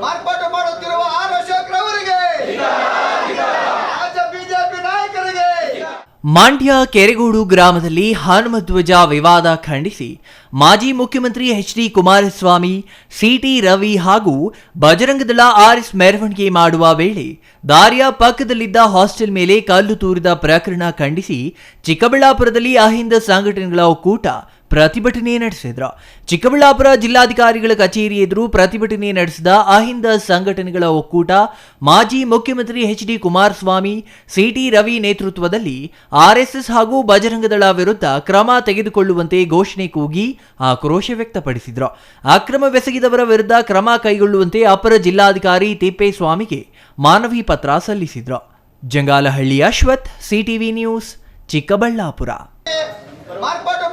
ಮಾರ್ಪಾಟು ಮಾಡುತ್ತಿರುವ ಆರ್ ಅಶೋಕ್ ರವರಿಗೆ, ರಾಜ್ಯ ಬಿಜೆಪಿ ನಾಯಕರಿಗೆ. ಮಂಡ್ಯ ಕೆರೆಗೋಡು ಗ್ರಾಮದಲ್ಲಿ ಹನುಮಧ್ವಜ ವಿವಾದ ಖಂಡಿಸಿ ಮಾಜಿ ಮುಖ್ಯಮಂತ್ರಿ ಎಚ್.ಡಿ. ಕುಮಾರಸ್ವಾಮಿ, ಸಿ.ಟಿ. ರವಿ ಹಾಗೂ ಬಜರಂಗದಳ ಆರ್ಎಸ್ ಮೆರವಣಿಗೆ ಮಾಡುವ ವೇಳೆ ದಾರಿಯ ಪಕ್ಕದಲ್ಲಿದ್ದ ಹಾಸ್ಟೆಲ್ ಮೇಲೆ ಕಲ್ಲು ತೂರಿದ ಪ್ರಕರಣ ಖಂಡಿಸಿ ಚಿಕ್ಕಬಳ್ಳಾಪುರದಲ್ಲಿ ಅಹಿಂದ ಸಂಘಟನೆಗಳ ಒಕ್ಕೂಟ ಪ್ರತಿಭಟನೆ ನಡೆಸಿದ್ರು. ಚಿಕ್ಕಬಳ್ಳಾಪುರ ಜಿಲ್ಲಾಧಿಕಾರಿಗಳ ಕಚೇರಿ ಎದುರು ಪ್ರತಿಭಟನೆ ನಡೆಸಿದ ಅಹಿಂದ ಸಂಘಟನೆಗಳ ಒಕ್ಕೂಟ ಮಾಜಿ ಮುಖ್ಯಮಂತ್ರಿ ಎಚ್.ಡಿ. ಕುಮಾರಸ್ವಾಮಿ, ಸಿ.ಟಿ. ರವಿ ನೇತೃತ್ವದಲ್ಲಿ ಆರ್ಎಸ್ಎಸ್ ಹಾಗೂ ಬಜರಂಗದಳ ವಿರುದ್ಧ ಕ್ರಮ ತೆಗೆದುಕೊಳ್ಳುವಂತೆ ಘೋಷಣೆ ಕೂಗಿ ಆಕ್ರೋಶ ವ್ಯಕ್ತಪಡಿಸಿದ್ರು. ಅಕ್ರಮವೆಸಗಿದವರ ವಿರುದ್ಧ ಕ್ರಮ ಕೈಗೊಳ್ಳುವಂತೆ ಅಪರ ಜಿಲ್ಲಾಧಿಕಾರಿ ತಿಪ್ಪೇಸ್ವಾಮಿಗೆ ಮನವಿ ಪತ್ರ ಸಲ್ಲಿಸಿದ್ರು. Jangalahalli Ashwath, CTV news, Chikkaballapur. ಮಾರ್ಪಾಟು